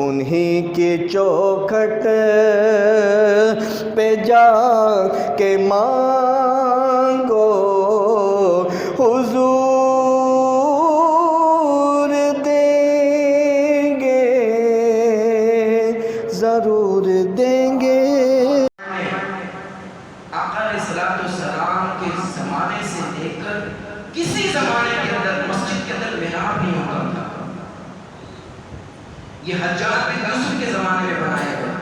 انہی کی چوکھٹ پہ جا کے مانگو حضور دیں گے، ضرور دیں گے۔ آقا علیہ السلام کے زمانے سے لے کر کسی زمانے کے اندر مسجد کے اندر محراب نہیں ہوتا تھا۔ یہ حجاج بن یوسف کے زمانے میں بنایا گیا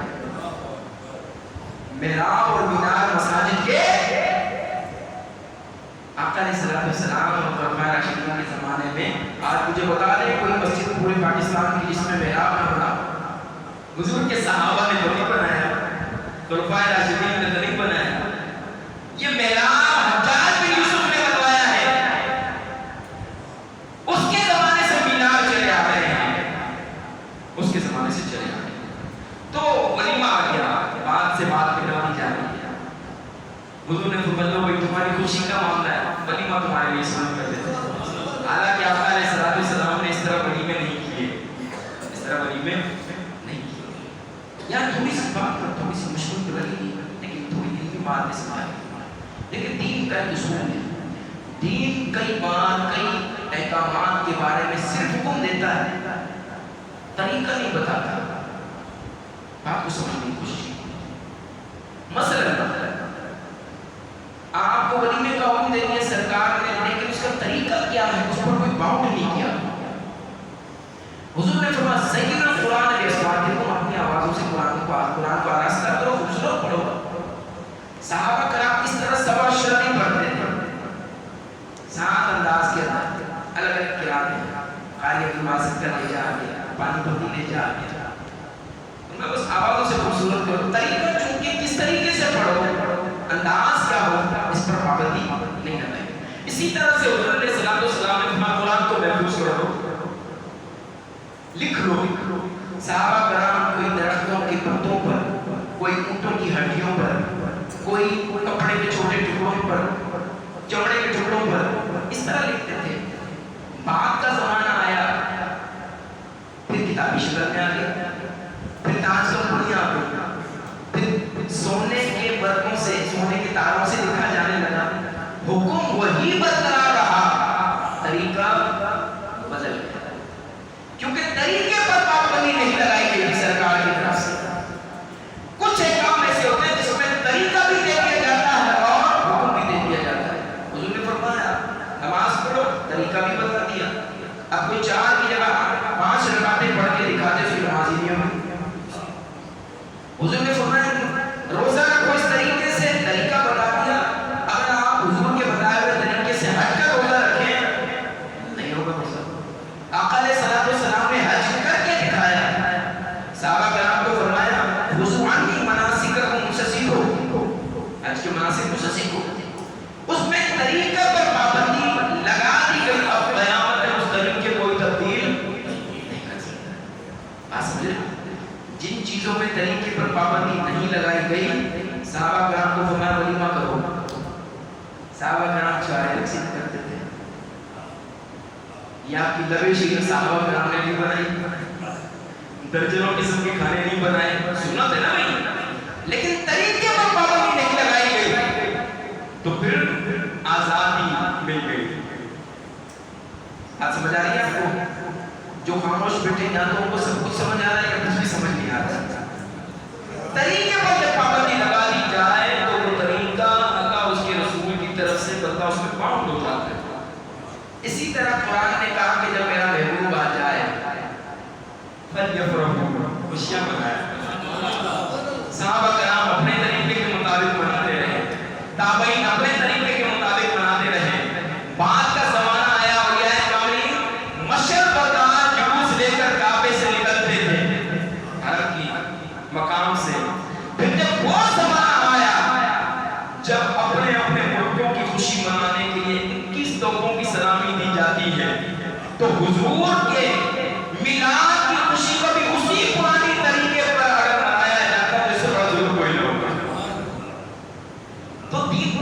محراب اور مینار مساجد کے آقا علیہ السلام اور خلفائے راشدین کے زمانے میں۔ آج مجھے بتا دیں کوئی مسجد پورے پاکستان کی جس میں محراب نہ بنا؟ حضور کے صحابہ نے تو نہیں بنایا، خلفائے راشدین نے تو نہیں بنایا، یہ محراب حجاج بن یوسف نے بنوایا ہے۔ اس کے زمانے سے مینار چلے آ رہے ہیں، اس کے زمانے سے چلے آ رہے ہیں۔ تو ولیمہ آ گیا، بات سے بات پھیلائی جا رہی ہے۔ حضور نے فرمایا بھائی تمہاری خوشی کا معاملہ ہے، ولیمہ تمہارے لیے سن کر دیتے ہیں۔ حالانکہ آقا علیہ السلام نے اس طرح ولیمے نہیں کیے، اس طرح ولیمے نہیں کیے۔ یار تھوڑی سی بات پر تھوڑی سی مشکل تو لگی نہیں، لیکن تھوڑی دل کی بات اس میں آئی۔ لیکن دین کا ایک اصول ہے، دین کئی بار کئی احکامات کے بارے میں صرف حکم دیتا ہے، طریقہ نہیں بتاتا۔ آپ کو سمجھنے کی کوشش کیجیے۔ مثلا آپ کو ولیمے کا حکم دے دیا سرکار نے، لیکن اس کا طریقہ کیا ہے اس پر کوئی باؤنڈ نہیں کیا۔ حضور نے فرمایا زین القرآن باصواتکم، اپنی آوازوں سے قرآن کو آراستہ کرو، خوبصورت پڑھو۔ صحابہ کرام اس طرح سوا شرح نہیں پڑھتے تھے، سات انداز کے اندر الگ الگ قرآن ہیں، قاری کی ماسک کا لے جا گیا، پانی پتی لے جا گیا، ان میں بس آوازوں سے خوبصورت کرو۔ طریقہ چونکہ کس طریقے سے پڑھو، انداز کیا ہو، اس پر پابندی نہیں لگائی۔ اسی طرح سے حضور علیہ السلام نے فرمایا قرآن کو محفوظ کرو، لکھ لو۔ صحابہ کرام کوئی درختوں کے پتوں پر، کوئی اونٹوں کی ہڈیوں پر، کوئی کپڑے کے چھوٹے ٹکڑوں پر، چمڑے کے ٹکڑوں پر اس طرح لکھتے تھے۔ بعد کا زمانہ آیا، پھر کتابی شکل میں آ گیا، پھر تاج کمپنیاں آ گئی، پھر سونے کے برقوں سے، سونے کے تاروں سے لکھا جانے لگا۔ حکم وہی برقرار رہا، طریقہ بدل گیا، کیونکہ طریقے پر پابندی نہیں لگائی گئی سرکار کی طرف سے۔ کچھ احکام ایسے ہوتے ہیں جس میں طریقہ بھی دے دیا جاتا ہے اور حکم بھی دے دیا جاتا ہے۔ حضور نے فرمایا نماز پڑھو، طریقہ بھی بتا دیا۔ اب کوئی 4 کی جگہ 5 رکعتیں پڑھ کے دکھاتے پھر نماز ہی نہیں ہوئی۔ حضور نے فرمایا روزہ رکھو اس طریقے سے، طریقہ بتا دیا۔ اگر آپ حضور کے بتائے ہوئے طریقے سے ہٹ کر روزہ رکھیں نہیں ہوگا روزہ۔ آقا علیہ السلام نے حج کر کے دکھایا، صحابہ کرام کو فرمایا خذوا عنی مناسککم، مجھ سے سیکھو، حج کے مناسک مجھ سے سیکھو۔ اس میں طریقہ پر پابندی لگا دی گئی، اب قیامت میں اس طریقے کوئی تبدیل نہیں کر سکتا۔ بات سمجھے؟ جن چیزوں میں طریقے پر پابندی نہیں لگائی گئی، صحابہ کرام کو فرمایا ولیمہ کرو۔ صحابہ کرام چائے رقصید کرتے تھے۔ یہ آپ کی لبے شیر صحابہ کرام نے نہیں بنائی، درجنوں قسم کے کھانے نہیں بنائے، سنت ہے نا بھائی، لیکن طریقے پر پابندی نہیں لگائی گئی تو پھر آزادی مل گئی۔ بات سمجھ آ رہی ہے آپ کو؟ جو خاموش بیٹھے یا تو ان کو سب کچھ سمجھ آ رہا ہے یا کچھ بھی سمجھ نہیں آ رہا۔ طریقے پر جب پابندی لگا دی جائے تو وہ طریقہ اللہ اس کے رسول کی طرف سے بندہ اس میں باؤنڈ ہو جاتا ہے۔ اسی طرح قرآن نے کہا کہ جب میرا محبوب آ جائے فَلْيَفْرَحُوا، خوشیاں منائیں۔ صحابہ کرام اپنے طریقے کے مطابق مناتے رہے، تابعین اپنے طریقے کے مطابق مناتے رہے۔ بعد کا زمانہ آیا اور یہ کامل مشرق بردار جلوس لے کر کعبے سے نکلتے تھے، حرم کی مقام سے۔ پھر جب وہ زمانہ آیا جب اپنے اپنے ملکوں کی خوشی منانے کے لیے 21 توپوں کی سلامی دی جاتی ہے، تو حضور کے میلاد کی خوشی کو بھی اسی پرانی طریقے پر اگر منایا جاتا ہے جیسے حضور کوئی لوگ، تو دین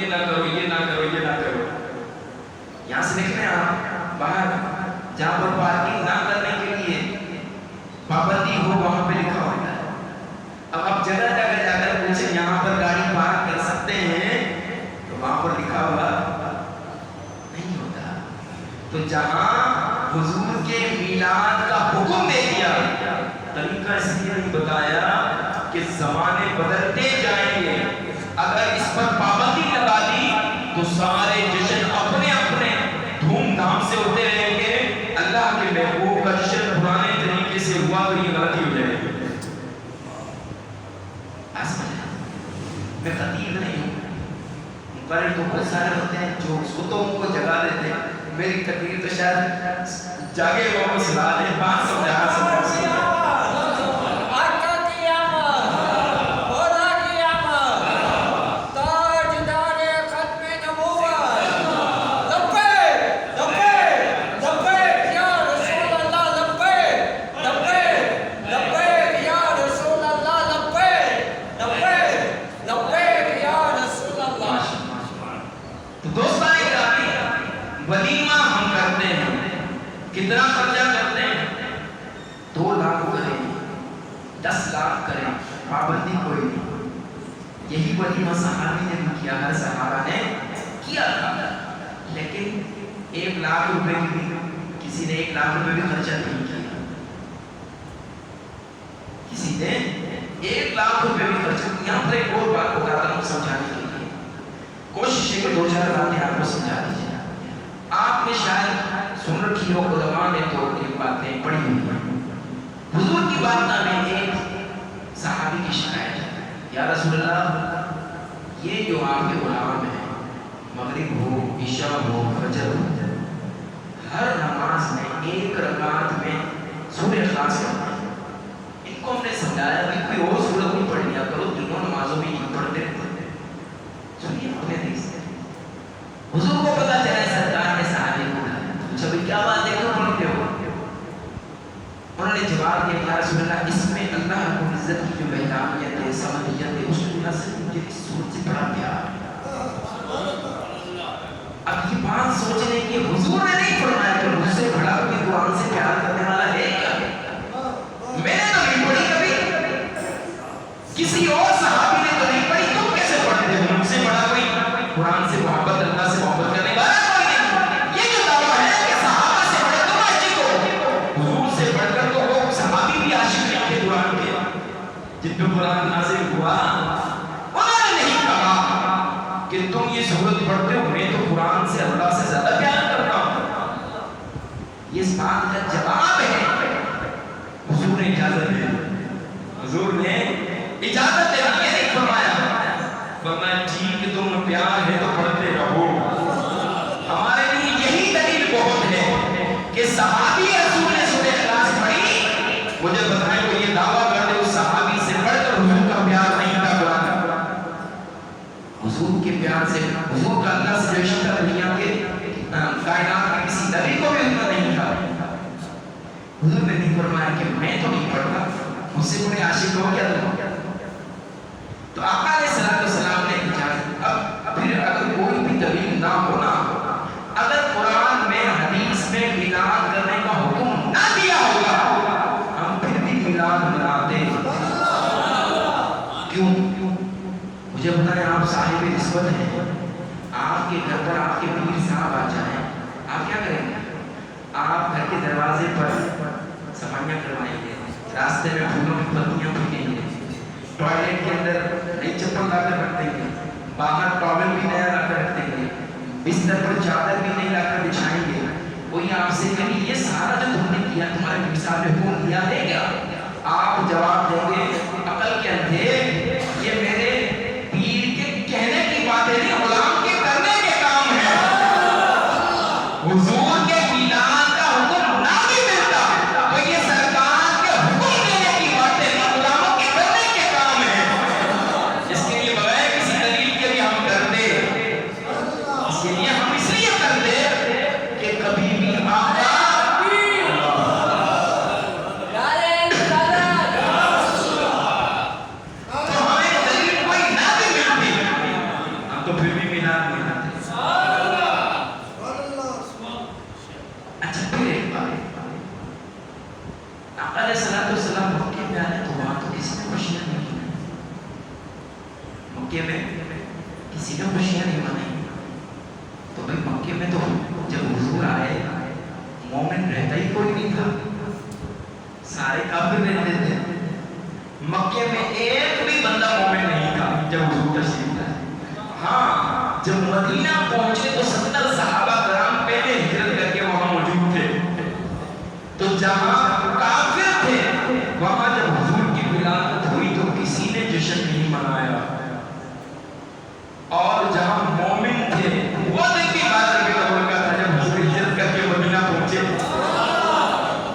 یہ نہ کرو، یہ نہ کرو، یہ نہ کرو. یہاں سے نکلے آپ باہر جہاں پر پارکنگ نہ کرنے کے لیے پابندی ہو وہاں پہ لکھا ہوتا ہے. اب آپ جگہ جگہ جا کر پوچھیں یہاں پر گاڑی پارک کر سکتے ہیں تو وہاں پر لکھا ہوا نہیں ہوتا. تو جہاں حضور کے میلاد کا حکم دے دیا، طریقہ اس لیے نہیں بتایا کہ زمانے بدلتے جائیں گے. اگر اس پر پابندی لگا دی تو سارے جشن اپنے اپنے دھوم دھام سے ہوتے رہیں گے. اللہ کے محبوب کا جشن پرانے طریقے سے ہوا تو یہ غلطی ہو جائے گی. میں خطیب نہیں ہوں، پر تو بہت سارے ہوتے ہیں جو کتوں کو جگا دیتے ہیں. میری تقریر تو شاید جاگے وہ کو سنا دیں 500 ولیمہ ہم کرتے ہیں. کتنا خرچہ کرتے ہیں؟ 2 لاکھ کریں، 10 لاکھ کریں، پابندی کوئی نہیں. یہی ولیمہ صحابی نے بھی کیا، ہر صحابہ نے کیا تھا. لیکن 1 لاکھ روپے کی بھی کسی نے 1 لاکھ روپے بھی خرچہ نہیں کیا. کسی نے 1 لاکھ روپے بھی خرچہ. یہاں پر ایک اور بات بتاتا ہوں سمجھانے کے لیے، کوشش ہے کہ 2-4 باتیں آپ کو سمجھا دیجیے. آپ نے شاید سن رکھی ہو، علماء نے تو یہ باتیں پڑھی ہوئی ہیں. حضور کی بارگاہ میں ایک صحابی کی شکایت ہے، یا رسول اللہ یہ جو آپ کے غلام ہیں، مغرب ہو، عشاء ہو، فجر ہو، ہر نماز میں 1 رکعت میں سورہ اخلاص پڑھتے ہیں. ان کو ہم نے سمجھایا کہ کوئی اور سورت نہیں پڑھ لیا کرو، تینوں نمازوں میں یہ پڑھتے رہتے. سنیے اپنے دل سے. حضور کو پتا چلا سرکار نے صحابی کو پوچھا بھائی کیا بات ہے، کیوں پڑھتے ہو؟ انہوں نے جواب دیا یا رسول اللہ اس میں اللہ رب العزت کی جو بہتانیت ہے، سمجھیت ہے، اس کی وجہ سے مجھے اس صورت سے بڑا پیار ہے. اب یہ بات سوچنے کی حضور نے نہیں فرمایا کہ مجھ سے بڑا کوئی قرآن سے پیار کرنے والا ہے کیا؟ میں نے تو نہیں پڑھی کبھی، کسی اور صحابی نے تو نہیں پڑھی، تم کیسے پڑھتے ہو؟ مجھ سے بڑا کوئی قرآن سے محبت، اللہ سے محبت کرنے والا کوئی نہیں. یہ جو دعویٰ ہے کہ صحابہ سے بڑھ تم عاشق ہو، حضور سے بڑھ کر تو وہ صحابی بھی عاشق نہیں تھے قرآن کے. جن پہ قرآن نازل ہوا انہوں نے نہیں کہا کہ تم یہ سورت پڑھتے ہو، میں تو قرآن سے اللہ سے زیادہ پیار کرتا ہوں. یہ اس بات کا جواب ہے. حضور نے اجازت دے دی، حضور نے اجازت دے دی. یہ نہیں فرمایا ٹھیک ہے تم پیار ہے تو پڑھتے رہو. ہمارے لیے یہی دلیل بہت ہے کہ صحابی رسول نے سورہ اخلاص پڑھی. مجھے بتائیں وہ یہ دعویٰ کر دے اس صحابی سے بڑھ کر حضور کا پیار نہیں تھا قرآن. حضور کے پیار سے، حضور کا اللہ سے رشتہ دنیا کے کائنات کے کسی نبی کو بھی اتنا نہیں تھا. حضور نے نہیں فرمایا کہ میں تو نہیں پڑھتا، مجھ سے کوئی عاشق ہو کیا تو آقا علیہ السلام نے اجازت. اب پھر اگر کوئی بھی دلیل نہ ہونا، اگر قرآن میں حدیث میں میلاد کرنے کا حکم نہ دیا ہوگا ہم پھر بھی میلاد مناتے. کیوں؟ مجھے بتائیں آپ صاحب نسبت ہیں، آپ کے گھر پر آپ کے پیر صاحب آ جائیں، آپ کیا کریں گے؟ آپ گھر کے دروازے پر صفائیاں کروائیں گے، راستے میں پھولوں کی پتیاں پھینکیں گے، ٹوائلٹ کے اندر نئی چپل لا کر رکھ دیں گے، باہر ٹاول بھی نیا لا کر رکھ دیں گے، بستر پر چادر بھی نہیں لا کر بچھائیں گے. کوئی آپ سے کہیں یہ سارا جو تم نے کیا تمہارے مثال حکم دیا ہے کیا؟ آپ جواب دیں گے عقل کے اندھے یہ میرے پیر کے کہنے کی باتیں نہیں، غلام کے کرنے کے کام ہے. حضور کے میلاد کا حکم نہ بھی ملتا تو یہ سرکار کے حکم دینے کی باتیں نہیں، غلاموں کے کرنے کے کام ہے. اس کے لیے بغیر کسی دلیل کے بھی ہم کرتے، اس کے لیے ہم اس لیے کرتے اب تو پھر بھی میلاد مناتے ہیں. اچھا پھر ایک بات، آقا علیہ السلام مکے میں آئے تو وہاں تو کسی نے خوشیاں نہیں منائی. مکے میں کسی نے خوشیاں نہیں منائی. تو بھائی مکے میں تو جب حضور آئے مومن رہتا ہی کوئی نہیں تھا، سارے کافر رہتے تھے. مکے میں ایک بھی بندہ مومن نہیں تھا جب حضور تشریف لائے. ہاں جب مدینہ پہنچے تو 70 صحابہ کرام پہلے ہجرت کر کے وہاں موجود تھے. تو جہاں کافر تھے وہاں جب حضور کی ولادت ہوئی تو کسی نے جشن نہیں منایا، اور جہاں مومن تھے وہ دن کی بات ربی الاول کا تھا جب حضور ہجرت کر کے مدینہ پہنچے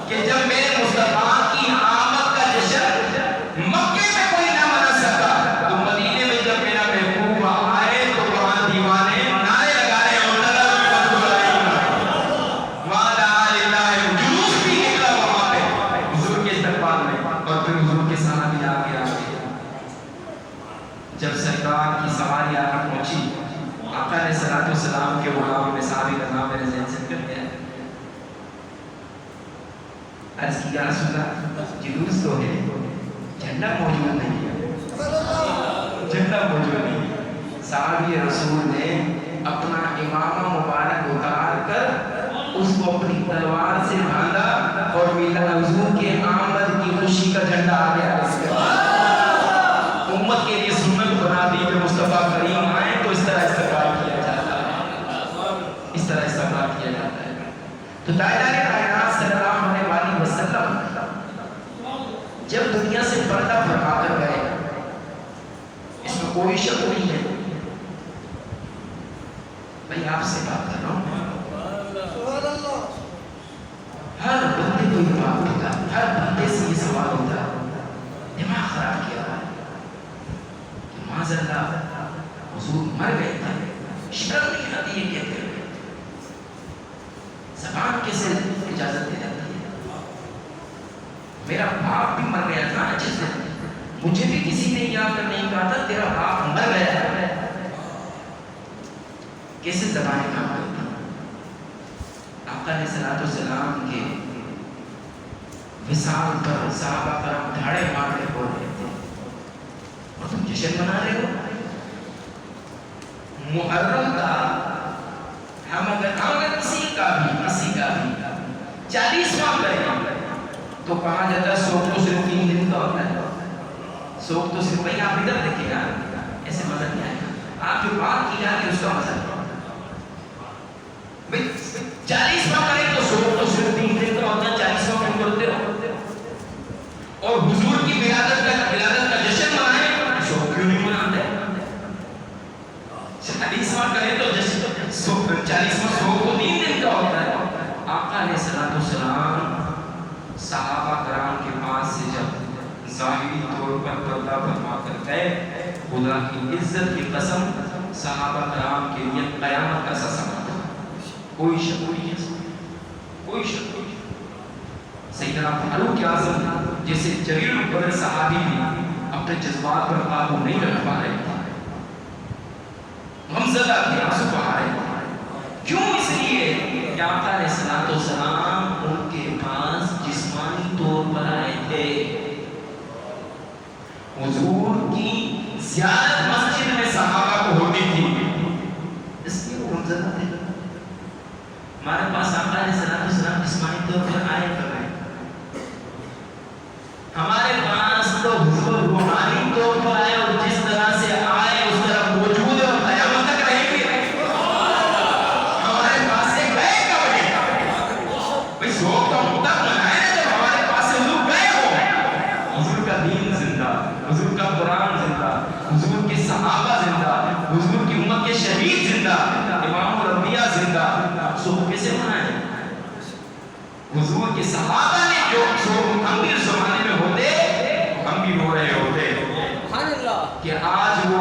کہ جب میرے مصطفیٰ کی آمد کا جشن مکے میں کوئی نہ منا سکا تو مدینے میں جب میرا محبوب آئے تو وہاں دیوانے نعرے لگا رہے ہیں وہاں لا الہ الا جلوس بھی نکلا وہاں پہ حضور کے استقبال میں. اور پھر حضور کے ساتھ بھی آگے جب سرکار کی سواری آ کر پہنچی آقا علیہ السلام کے غلام میں صحابی کا نام میرے ذہن سے نکل گیا. عرض کی یا رسول اللہ جلوس تو ہے جھنڈا موجود نہیں ہے، جھنڈا موجود نہیں ہے. صحابی رسول نے اپنا امامہ مبارک اتار کر اس کو اپنی تلوار سے باندھا اور میلاد حضور کے آمد کی خوشی کا جھنڈا آگے امت کے لیے سنت بنا دی کہ مصطفیٰ کریم آئے تو اس طرح استقبال کیا جاتا ہے، اس طرح استقبال کیا جاتا ہے. تو تاجدار کائنات صلی اللہ علیہ وسلم جب دنیا سے پردہ فرما کر گئے اس میں کوئی شک نہیں ہے. بھائی آپ سے بات کر رہا ہوں، ہر بندے کو یہ بات ہوتا ہے، ہر بندے سے یہ سوال ہوتا ہے، دماغ خراب کیا ہوا ہے کہ معاذ اللہ حضور مر گئے تھے، شرم نہیں آتی یہ کہتے ہوئے، زبان کیسے اجازت دے جاتی ہے. میرا باپ بھی مر گیا تھا جس دن، مجھے بھی کسی نے یاد کر نہیں کہا تھا تیرا باپ مر گیا ہے. کیسے زبانیں کام کرتی ہیں. آقا علیہ السلام کے وصال پر صحابہ کرام دھاڑے مار کے بول رہے تھے اور تم جشن منا رہے ہو. محرم کا ہم اگر کسی کا بھی 40واں کریں تو کہا جاتا ہے سوگ تو صرف 3 دن کا ہوتا ہے. سوگ تو صرف بھائی آپ ادھر دیکھیں گا ایسے مزہ نہیں آئے گا. آپ جو بات کی جاتی ہے اس کا مزہ 40واں کریں تو سوگ تو صرف 3 دن کا ہوتا ہے. 40واں کیوں کرتے ہو؟ اور حضور کی ولادت کا جشن منائیں سوگ کیوں نہیں مناتے؟ 40واں کریں تو جشن 40واں سوگ تو 3 دن کا ہوتا ہے. آقا علیہ السلام صحابہ کرام کے پاس سے جب ظاہری طور پر پردہ فرما کر گئے خدا کی عزت کی قسم صحابہ کرام کے لیے قیامت کا سا سما تھا. کوئی شک نہیں ہے، کوئی شک نہیں. سیدنا فاروق اعظم جیسے جلیل القدر صحابی بھی اپنے جذبات پر قابو نہیں رکھ پا رہے تھے، غمزدہ تھے، آنسو بہا رہے تھے. کیوں؟ اس لیے کہ آقا علیہ السلام ان کے پاس جسمانی طور پر آئے تھے. حضور کی زیارت مسجد میں صحابہ کو ہوتی تھی، اس لیے وہ غمزدہ تھے. ہمارے پاس آقا علیہ السلام جسمانی طور پر آئے کر رہے، ہمارے پاس تو حضور روحانی طور پر آئے اور جس طرح سے آئے اس طرح موجود ہے اور قیامت تک رہیں گے. ہمارے پاس سے گئے کب ہیں؟ بھئی سوگ تو ہم تک منائے نا جب ہمارے پاس سے حضور گئے ہو. حضور کا دین زندہ، حضور کا قرآن زندہ، حضور کے صحابہ زندہ، حضور کی امت کے شہید زندہ، امام الانبیاء زندہ. سوگ کیسے منائے؟ حضور کے صحابہ نے جو سوگ ہم بھی اس زمانے میں ہوتے ہم بھی رو رہے ہوتے کہ آج وہ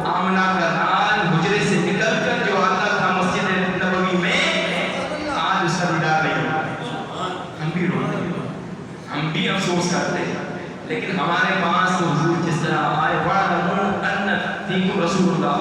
آمنہ کا نال حجرے سے نکل کر جو آتا تھا مسجد نبوی میں آج اس کا دیدار نہیں ہوتا. ہم بھی روتے، ہم بھی افسوس کرتے، لیکن ہمارے پاس تو حضور جس طرح آئے وَعْلَمُوا أَنَّ فِيكُمْ رَسُولُ اللَّهِ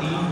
3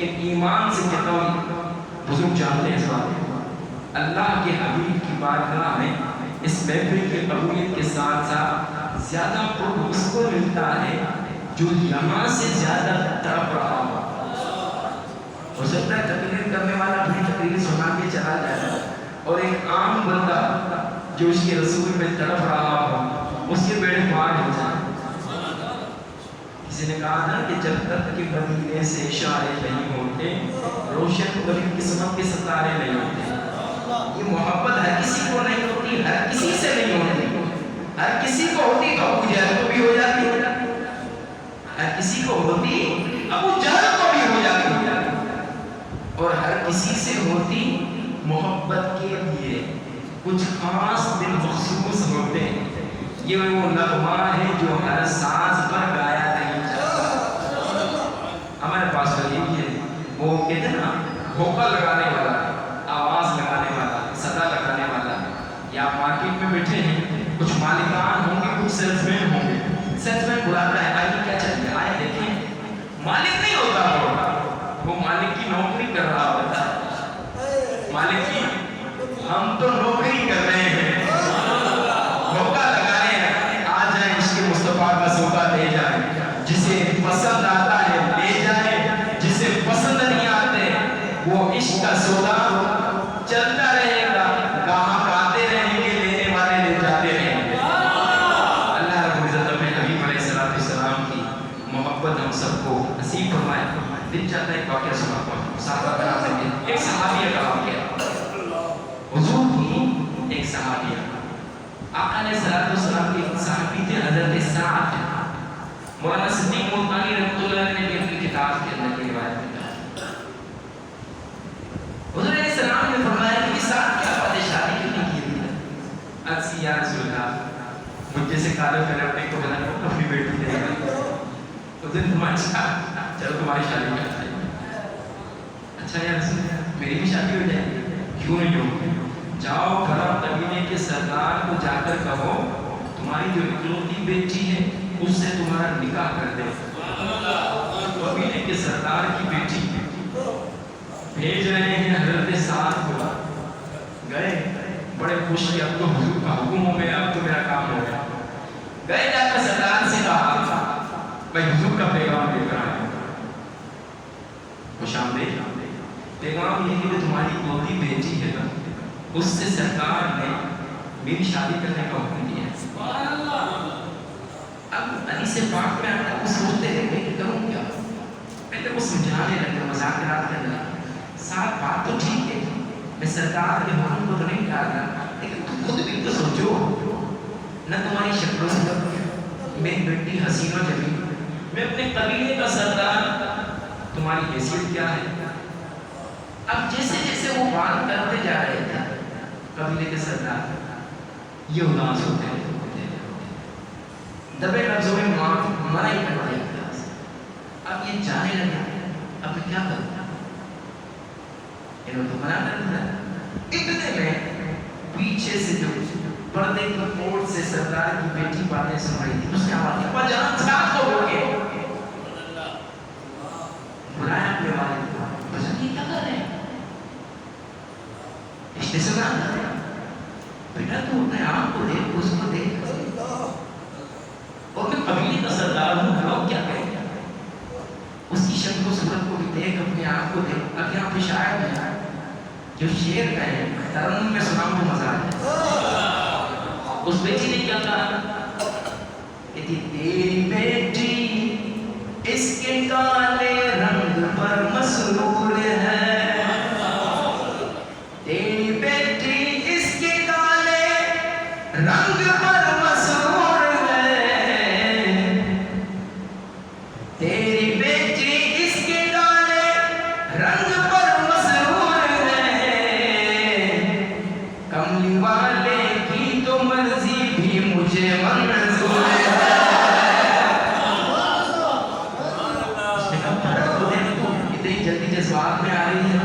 لیکن ایمان سے کہتا ہوں بزرگ جانتے ہیں اس بات کو، اللہ کے حبیب کی بارگاہ میں اس محفل کی قبولیت کے ساتھ ساتھ زیادہ قرب اس کو ملتا ہے جو یہاں سے زیادہ تڑپ رہا ہو. ہو سکتا ہے تقریر کرنے والا اپنی تقریر سنا کے چلا جائے اور ایک عام بندہ جو اس کے رسول میں تڑپ رہا ہو اس کے بیڑے پار ہو جائے. کسی نے کہا نا کہ جب تک کہ مدینے سے اشارے نہیں ہوتے روشن کبھی قسمت کے ستارے نہیں ہوتے. یہ محبت ہر کسی کو نہیں ہوتی، ہر کسی سے نہیں ہوتی. ہر کسی کو ہوتی تو ابو جہل کو بھی ہو جاتی، ہر کسی کو ہوتی ابو جہل کو بھی ہو جاتی، اور ہر کسی سے ہوتی محبت کے لیے کچھ خاص دل مخصوص ہوتے ہیں. یہ وہ نغمہ ہے جو ہر ساز پر گایا نہیں جاتا. ہمارے پاس تو یہ ہے، وہ کہتے ہیں نا بھوکا لگانے والا، آواز لگانے والا، صدا لگانے والا. یا مارکیٹ میں بیٹھے ہیں، کچھ مالکان ہوں گے، کچھ سیلس مین ہوں گے. سیلس مین بلاتا ہے آئیے کیا چاہیے، آئے دیکھیں. مالک نہیں ہوتا، وہ مالک کی نوکری کر رہا ہوتا ہے. مالک کی ہم تو نوکری کر رہے ہیں، موقع لگانے ہیں. آ جائیں عشق مصطفیٰ کا سودا دے جائیں، جسے پسند آتا ہے لے جائیں، جسے پسند نہیں آتے وہ عشق کا سودا چلتا رہے گا. گاہک آتے رہیں گے، لینے والے لے جاتے رہیں گے. اللہ رب العزت اپنے حبیب علیہ السلام کی محبت ہم سب کو نصیب فرمائے. دل چاہتا ہے ایک واقعہ سناتا ہوں. صحابہ کرام میں ایک صحابیہ کا واقعہ. حضور کی ایک صحابیہ، آقا علیہ السلام کے ایک صحابی تھے حضرت سعد. مولانا صدیق ملتانی رحمۃ اللہ علیہ نے بھی اپنی کتاب کے اندر یہ روایت لکھا. حضور علیہ السلام نے فرمایا کہ سعد کیا بات ہے، شادی کیوں نہیں کی ہے؟ عرض کی یا رسول اللہ مجھ جیسے کالے پہلے اپنے کو بنا کر اپنی بیٹی دے گا. حضور نے فرمایا چلو تمہاری شادی کرتا ہے. اچھا یا رسول اللہ میری بھی شادی ہو جائے گی. کیوں نہیں ہو؟ جاؤ کرم قبیلے کے سردار کو جا کر کہو تمہاری جو اکلوتی بیٹی ہے اس سے تمہارا نکاح کر دے. قبیلے کے سردار کی بیٹی بھیج رہے ہیں حضرت سعد کو. گئے بڑے خوش کہ اب تو حضور کا حکم ہو گیا، اب تو میرا کام ہو گیا. گئے جا کر سردار سے کہا میں حضور کا پیغام لے کر آیا ہوں. خوش آمدید. پیغام یہ ہے کہ تمہاری اکلوتی بیٹی ہے نا، اس سے سرکار نے میری شادی کرنے کا حکم دیا ہے. اب حدیث پاک میں آپ کو سوچتے رہے کہ کروں کیا. پہلے وہ سمجھانے لگے، مذاکرات کرنے لگے. ساتھ بات تو ٹھیک ہے، میں سرکار کے حکم کو تو نہیں ڈال رہا، لیکن تم خود بھی تو سوچو نہ. تمہاری شکل و صورت میری بیٹی حسین و جمیل، میں اپنے قبیلے کا سردار، تمہاری حیثیت کیا ہے. اب جیسے جیسے وہ بات کرتے جا رہے تھے قبیلے کے سردار یہ اداس ہوتے ہیں، دبے لفظوں میں منع ہی کر دیا. اب یہ جانے لگے اب کیا کرتا، انہوں تو منع کر دیا. اتنے میں پیچھے سے جو پردے کی کوٹ سے سردار کی بیٹی باتیں سن رہی تھی، اس نے آواز ابا جان ساتھ کو ہو گئے بلایا اپنے والد کو. بچن یہ کیا کر رہے ہیں؟ رشتے سے نہ بیٹا تو اپنے آپ کو دیکھ، اس کو دیکھ، اور میں قبیلے کا سردار ہوں، لوگ کیا کہیں گے. اس کی شکل و صورت کو بھی دیکھ، اپنے آپ کو دیکھ. اب یہاں پہ شاعر ہے جو شعر کہے ترنم میں سناؤں تو مزہ آئے. اس بیٹی نے کیا کہا کہ تیری بیٹی اس کے کالے رنگ پر مسرور ہے. تیری بیٹی اس کے کالے رنگ پر مسرور ہے. تیری بیٹی اس کے کالے رنگ پر مسرور ہے. کملی والے کی تو مرضی بھی مجھے منظور ہے. جلدی جذبات میں آ رہی ہے،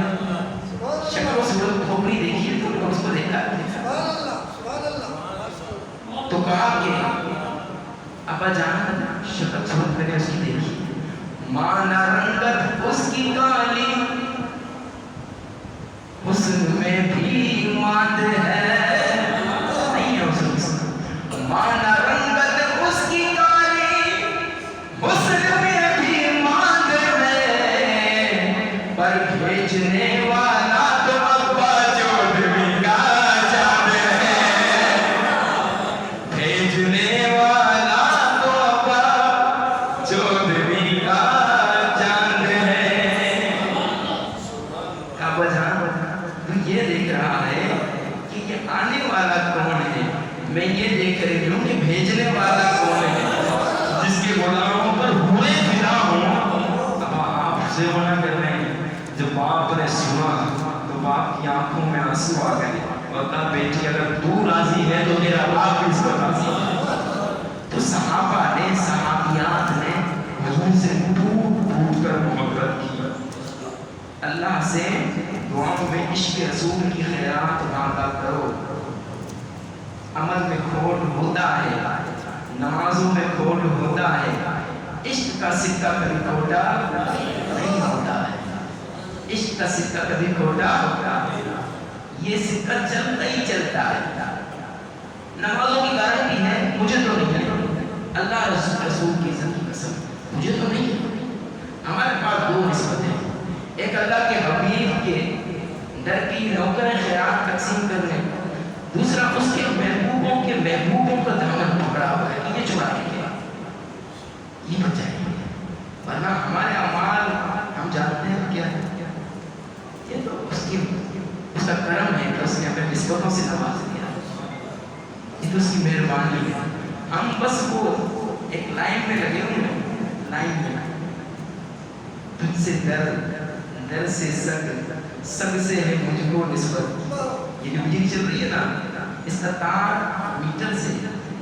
شکل و صورت کھوپڑی دیکھیے تو اس کو دیکھا تو کہا کہ ابا جان شکل صورت میں نے اس کی دیکھی، مانا رنگت اس کی کالی حسن میں بھی ماند ہے، نہیں ہے حسن مانا رنگت اس کی کالی، حسن میں بھی ماند ہے، پر بھیجنے والا تو ابا چودھری کا چاند ہے، بھیجنے والا تو ابا چودھری کا چاند ہے۔ ابا جان تو یہ دیکھ رہا ہے کہ یہ آنے والا کون ہے، میں یہ دیکھ رہی ہوں کہ بھیجنے والا کون ہے، جس کے غلاموں پر ہوئے فدا ہوں۔ اب آپ سے منع کر رہے ہیں، جب باپ نے سنا تو باپ کی آنکھوں میں آنسو آ گئے اور کہا بیٹی اگر تو راضی ہے تو میرا باپ بھی اس پر راضی ہے۔ تو صحابہ نے، صحابیات نے حضور سے ٹوٹ ٹوٹ کر محبت کی، اللہ سے دعاؤں میں عشق رسول کی خیرات مانگا کرو۔ عمل میں کھوٹ ہوتا ہے، نمازوں میں کھوٹ ہوتا ہے، عشق کا سکہ کبھی کھوٹا نہیں ہوتا ہے، عشق کا سکہ کبھی کھوٹا ہوتا ہے، یہ سکہ چلتا ہی چلتا ہے۔ نمازوں کی گارنٹی ہے، مجھے تو نہیں ہے، اللہ رسول کی عزت کی قسم مجھے تو نہیں ہے۔ ہمارے پاس دو نسبتیں، ایک اللہ کے حبیب کے در کی نوکر خیرات تقسیم کرنے، دوسرا اس کے محبوبوں کے محبوبوں کا دامن پکڑا ہوا ہے کہ یہ چرا کے یہ بچائیں گے، ورنہ ہمارے اعمال ہم جانتے ہیں کیا ہے، یہ تو اس کا کرم ہے کہ اس نے ہمیں نسبتوں سے نواز دیا، یہ تو اس کی مہربانی ہے۔ ہم بس وہ ایک لائن میں لگے ہوئے ہیں، لائن میں تجھ سے در، در سے سگ، سگ سے ہے مجھ کو نسبت۔ یہ جو بجلی چل رہی ہے نا، اس کا تار میٹر سے،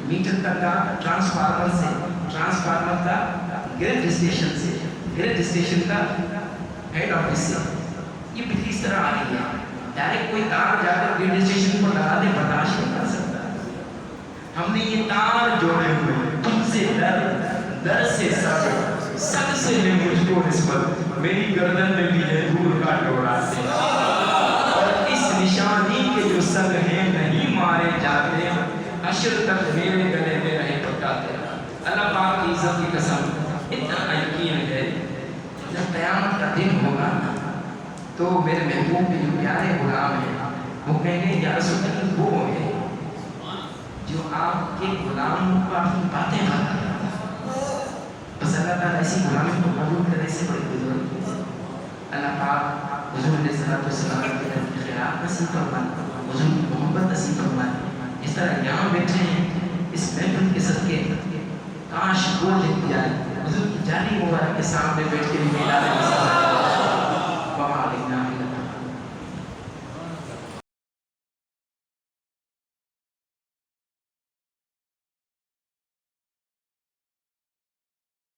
میٹر کا تار ٹرانسفارمر سے، ٹرانسفارمر کا گریڈ اسٹیشن سے، گریڈ اسٹیشن کا ہیڈ آفس سے، یہ بجلی اس طرح آ رہی ہے۔ ڈائریکٹ کوئی تار جا کر گریڈ اسٹیشن کو لگا دے، برداشت نہیں کر سکتا۔ ہم نے یہ تار جوڑے ہوئے، تجھ سے در، در سے سگ، سگ سے ہے مجھ کو نسبت، میری گردن میں بھی ہے دور کا ڈورا سے، اور اس نشانی کے جو سگ ہیں نہیں مارے جاتے، حشر تک میرے گلے میں رہے پکاتے۔ اللہ پاک کی عزت کی قسم اتنا یقین ہے، جب قیامت کا دن ہوگا تو میرے محبوب کے جو پیارے غلام ہیں وہ کہیں گے یا رسول اللہ وہ ہے جو آپ کے غلام کو اپنی باتیں بتاتا تھا۔ بس اللہ تعالیٰ ایسی غلامی کو قبول کرنے سے بڑی بزرگ ہے۔ اللہ پاک حضور علیہ الصلوۃ والسلام کے خیرات نصیب فرمائے، حضور کی محبت نصیب فرمائے۔ اس طرح یہاں بیٹھے ہیں اس محفل کے صدقے، کاش وہ لکھ جائے حضور کی جانی مبارک کے سامنے بیٹھ کے میدان میں